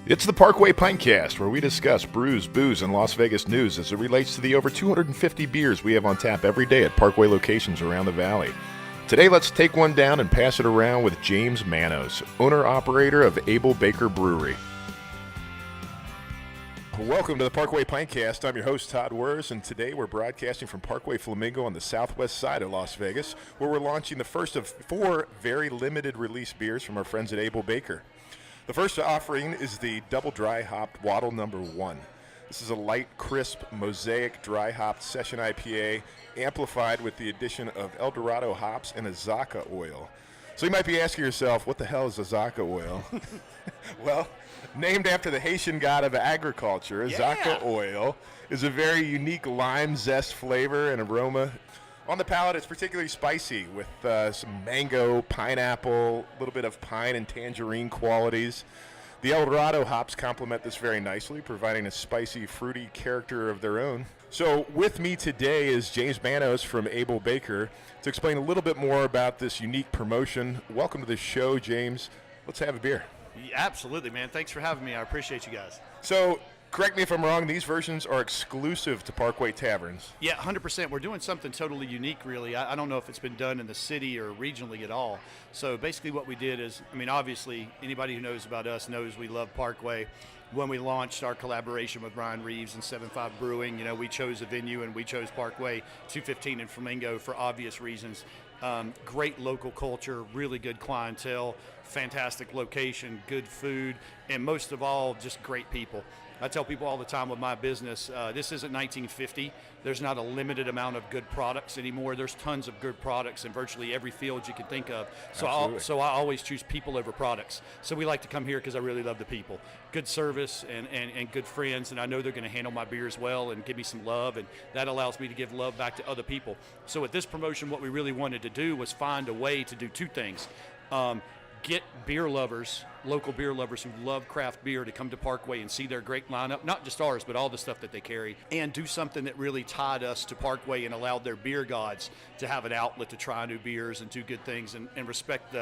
It's the PKWY Pintcast, where we discuss brews, booze, and Las Vegas news as it relates to the over 250 beers we have on tap every day at PKWY locations around the valley. Today, let's take one down and pass it around with James Manos, owner-operator of Able Baker Brewery. Welcome to the PKWY Pintcast. I'm your host, Todd Wurz, and today we're broadcasting from PKWY Flamingo on the southwest side of Las Vegas, where we're launching the first of 4 very limited release beers from our friends at Able Baker. The first offering is the double dry hopped Waddle number 1. This is a light, crisp, mosaic dry hopped session IPA amplified with the addition of Dorado hops and Azacca oil. So you might be asking yourself, what the hell is Azacca oil? Well, named after the Haitian god of agriculture, Azacca oil is a very unique lime zest flavor and aroma. On the palate, it's particularly spicy with some mango, pineapple, a little bit of pine and tangerine qualities. The Dorado hops complement this very nicely, providing a spicy, fruity character of their own. So with me today is James Manos from Able Baker to explain a little bit more about this unique promotion. Welcome to the show, James. Let's have a beer. Yeah, absolutely, man. Thanks for having me. I appreciate you guys. So, correct me if I'm wrong, these versions are exclusive to PKWY Taverns. Yeah, 100%. We're doing something totally unique, really. I don't know if it's been done in the city or regionally at all. So basically what we did is, obviously, anybody who knows about us knows we love PKWY. When we launched our collaboration with Brian Reeves and 7-5 Brewing, we chose a venue and we chose PKWY 215 in Flamingo for obvious reasons. Great local culture, really good clientele, fantastic location, good food, and most of all, just great people. I tell people all the time with my business, this isn't 1950. There's not a limited amount of good products anymore. There's tons of good products in virtually every field you can think of. So I always choose people over products. So we like to come here because I really love the people. Good service and good friends, and I know they're going to handle my beers well and give me some love, and that allows me to give love back to other people. So with this promotion, what we really wanted to do was find a way to do 2 things. Get beer lovers, local beer lovers who love craft beer to come to PKWY and see their great lineup, not just ours, but all the stuff that they carry, and do something that really tied us to PKWY and allowed their beer gods to have an outlet to try new beers and do good things and respect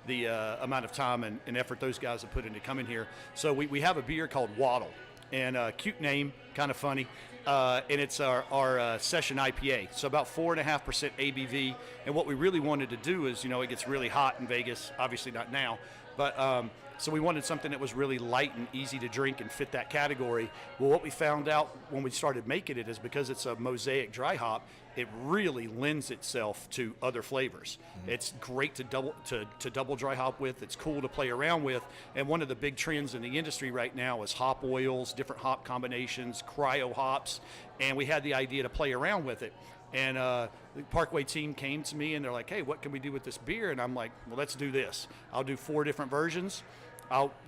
the amount of time and effort those guys have put into coming here. So we have a beer called Waddle, and cute name, kind of funny. And it's our session IPA, so about 4.5% ABV. And what we really wanted to do is, it gets really hot in Vegas, obviously not now, but so we wanted something that was really light and easy to drink and fit that category. Well, what we found out when we started making it is because it's a mosaic dry hop, it really lends itself to other flavors. Mm-hmm. It's great to double dry hop with. It's cool to play around with. And one of the big trends in the industry right now is hop oils, different hop combinations, cryo hops, and we had the idea to play around with it. And the PKWY team came to me and they're like, hey, what can we do with this beer? And I'm like, well, let's do this. I'll do 4 different versions.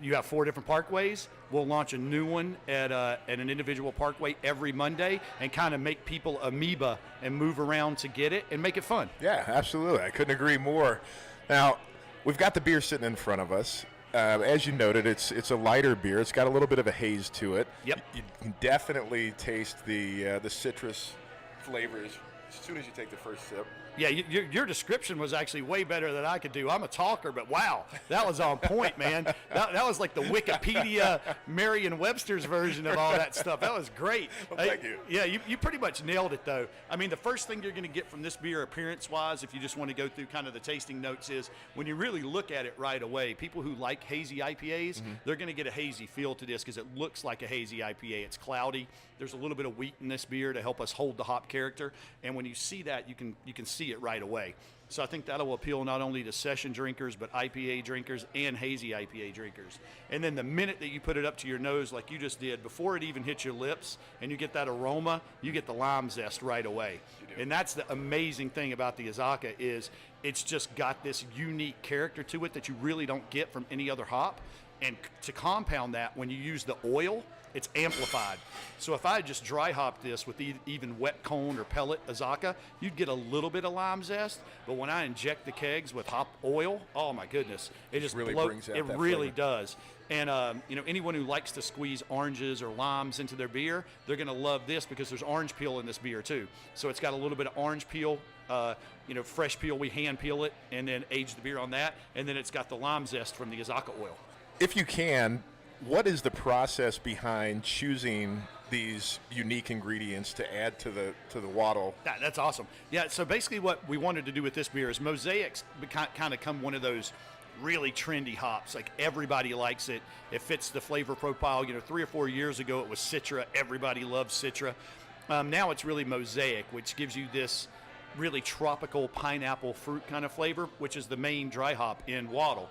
You have 4 different PKWYs. We'll launch a new one at an individual PKWY every Monday and kind of make people amoeba and move around to get it and make it fun. Yeah, absolutely. I couldn't agree more. Now, we've got the beer sitting in front of us. As you noted, it's a lighter beer. It's got a little bit of a haze to it. Yep. You can definitely taste the citrus flavors as soon as you take the first sip. Yeah, your description was actually way better than I could do. I'm a talker, but wow, that was on point, man. That was like the Wikipedia Merriam-Webster's version of all that stuff. That was great. Well, thank you. Yeah, you pretty much nailed it, though. The first thing you're going to get from this beer appearance-wise, if you just want to go through kind of the tasting notes, is when you really look at it right away, people who like hazy IPAs, they're going to get a hazy feel to this because it looks like a hazy IPA. It's cloudy. There's a little bit of wheat in this beer to help us hold the hop character, and when you see that, you can see it right away. So I think that'll appeal not only to session drinkers, but IPA drinkers and hazy IPA drinkers. And then the minute that you put it up to your nose like you just did, before it even hits your lips and you get that aroma, you get the lime zest right away. And that's the amazing thing about the Azacca is it's just got this unique character to it that you really don't get from any other hop. And to compound that, when you use the oil, it's amplified. So if I had just dry hopped this with even wet cone or pellet Azacca, you'd get a little bit of lime zest. But when I inject the kegs with hop oil, oh my goodness, it just really brings out it that really flavor. Does. And anyone who likes to squeeze oranges or limes into their beer, they're going to love this because there's orange peel in this beer too. So it's got a little bit of orange peel, fresh peel. We hand peel it and then age the beer on that, and then it's got the lime zest from the Azacca oil. If you can, what is the process behind choosing these unique ingredients to add to the Waddle? That's awesome. Yeah, so basically what we wanted to do with this beer is Mosaics kind of come one of those really trendy hops. Like everybody likes it. It fits the flavor profile. 3 or 4 years ago it was Citra. Everybody loved Citra. Now it's really Mosaic, which gives you this really tropical pineapple fruit kind of flavor, which is the main dry hop in Waddle.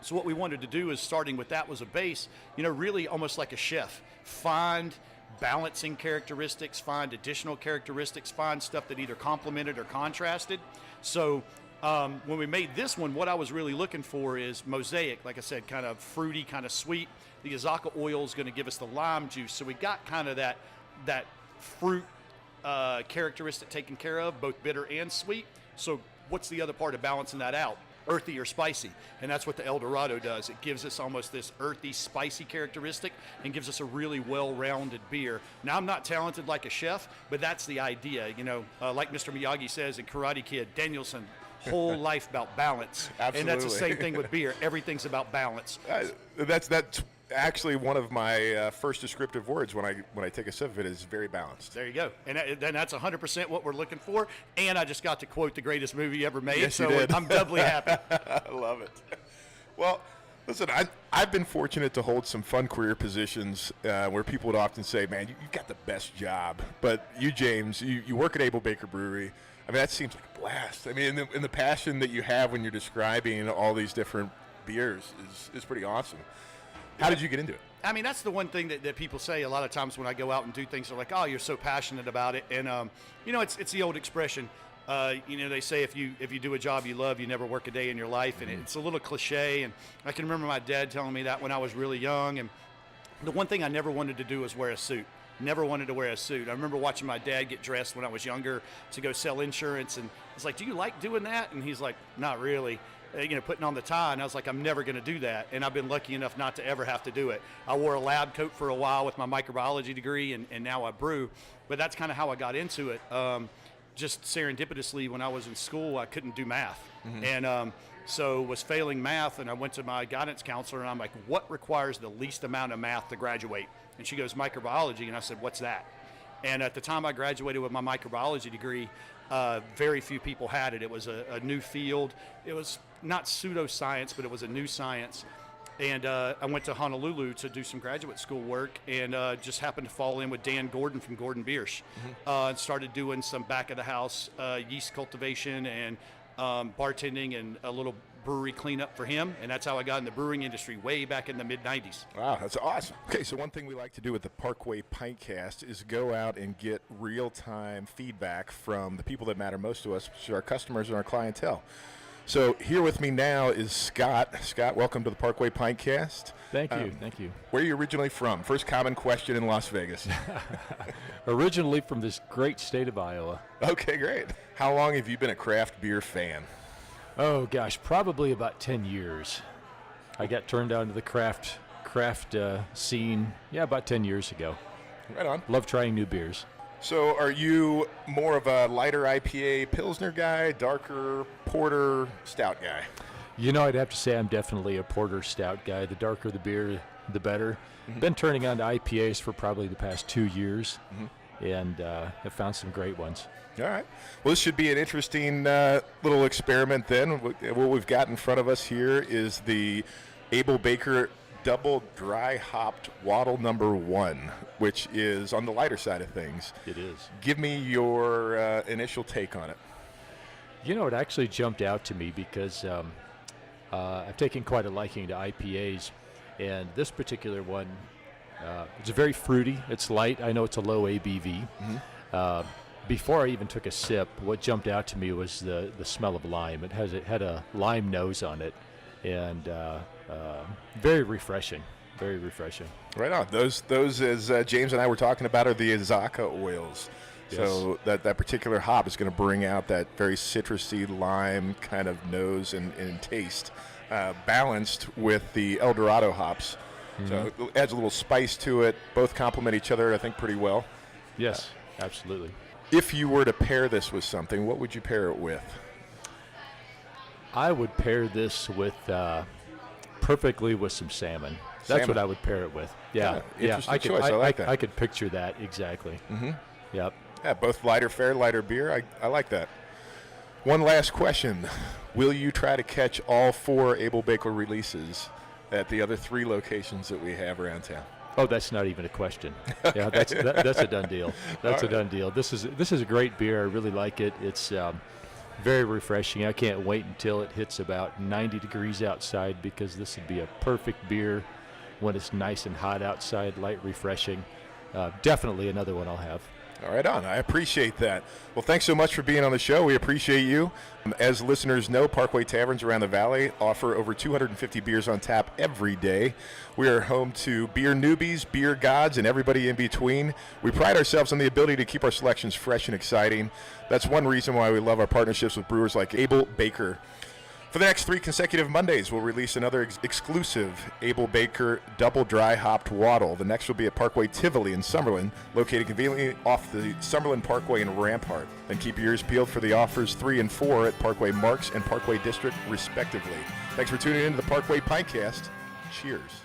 So what we wanted to do is, starting with that was a base, really almost like a chef. Find balancing characteristics, find additional characteristics, find stuff that either complemented or contrasted. So when we made this one, what I was really looking for is Mosaic, like I said, kind of fruity, kind of sweet. The Azacca oil is going to give us the lime juice. So we got kind of that fruit characteristic taken care of, both bitter and sweet. So what's the other part of balancing that out? Earthy or spicy, and that's what the El Dorado does. It gives us almost this earthy, spicy characteristic and gives us a really well-rounded beer. Now, I'm not talented like a chef, but that's the idea. Like Mr. Miyagi says in Karate Kid, Danielson, whole life about balance. Absolutely. And that's the same thing with beer. Everything's about balance. That's actually one of my first descriptive words when I take a sip of it is very balanced. There you go. And then that's 100% what we're looking for. And I just got to quote the greatest movie ever made, yes, so you did. I'm doubly happy. I love it. Well, listen, I've been fortunate to hold some fun career positions where people would often say, man, you've got the best job. But you, James, you work at Able Baker Brewery. I mean, that seems like a blast. I mean, in the passion that you have when you're describing all these different beers is pretty awesome. How did you get into it? I mean, that's the one thing that people say a lot of times when I go out and do things. They're like, oh, you're so passionate about it. And, it's the old expression. They say if you do a job you love, you never work a day in your life. And it's a little cliche. And I can remember my dad telling me that when I was really young. And the one thing I never wanted to do was wear a suit. Never wanted to wear a suit. I remember watching my dad get dressed when I was younger to go sell insurance. And it's like, do you like doing that? And he's like, not really. Putting on the tie, and I was like, I'm never going to do that, and I've been lucky enough not to ever have to do it. I wore a lab coat for a while with my microbiology degree, and now I brew, but that's kind of how I got into it. Just serendipitously, when I was in school, I couldn't do math, and so was failing math, and I went to my guidance counselor, and I'm like, what requires the least amount of math to graduate? And she goes, microbiology, and I said, what's that? And at the time I graduated with my microbiology degree, very few people had it. It was a new field. It was not pseudoscience, but it was a new science. And I went to Honolulu to do some graduate school work, and just happened to fall in with Dan Gordon from Gordon Biersch, and started doing some back-of-the-house yeast cultivation and bartending and a little brewery cleanup for him, and that's how I got in the brewing industry way back in the mid-'90s. Wow, that's awesome. Okay, so one thing we like to do with the PKWY Pintcast is go out and get real-time feedback from the people that matter most to us, which are our customers and our clientele. So here with me now is Scott. Scott, welcome to the PKWY Pintcast. Thank you. Where are you originally from? First common question in Las Vegas. Originally from this great state of Iowa. Okay, great. How long have you been a craft beer fan? Oh gosh, probably about 10 years. I got turned on to the craft scene, about 10 years ago. Right on. Love trying new beers. So are you more of a lighter IPA Pilsner guy, darker porter, stout guy? I'd have to say I'm definitely a porter stout guy. The darker the beer, the better. Been turning on to IPAs for probably the past 2 years, and have found some great ones. All right. Well, this should be an interesting little experiment then. What we've got in front of us here is the Able Baker Double Dry Hopped Waddle number 1, which is on the lighter side of things. It is. Give me your initial take on it. It actually jumped out to me because I've taken quite a liking to IPAs, and this particular one, it's very fruity. It's light. I know it's a low ABV. Before I even took a sip, what jumped out to me was the smell of lime. It had a lime nose on it, and very refreshing. Very refreshing. Right on. Those as James and I were talking about, are the Azacca oils. Yes. So that particular hop is going to bring out that very citrusy lime kind of nose and taste, balanced with the El Dorado hops. So it adds a little spice to it. Both complement each other, I think, pretty well. Yes, absolutely. If you were to pair this with something, what would you pair it with? I would pair this with perfectly with some salmon. That's Salmon. what I would pair it with. Yeah. Interesting choice. I like that. I could picture that exactly. Mm-hmm. Yep. Yeah, both lighter fare, lighter beer. I like that. One last question. Will you try to catch all 4 Able Baker releases at the other 3 locations that we have around town? Oh, that's not even a question. Yeah, that's a done deal. That's a done deal. This is a great beer. I really like it. It's very refreshing. I can't wait until it hits about 90 degrees outside, because this would be a perfect beer when it's nice and hot outside, light, refreshing. Definitely another one I'll have. All right, on. I appreciate that. Well, thanks so much for being on the show. We appreciate you. As listeners know, PKWY Taverns around the valley offer over 250 beers on tap every day. We are home to beer newbies, beer gods, and everybody in between. We pride ourselves on the ability to keep our selections fresh and exciting. That's one reason why we love our partnerships with brewers like Able Baker. For the next 3 consecutive Mondays, we'll release another exclusive Able Baker double dry hopped Waddle. The next will be at PKWY Tivoli in Summerlin, located conveniently off the Summerlin Parkway in Rampart. Then keep your ears peeled for the offers 3 and 4 at PKWY Marks and PKWY District, respectively. Thanks for tuning in to the PKWY Pintcast. Cheers.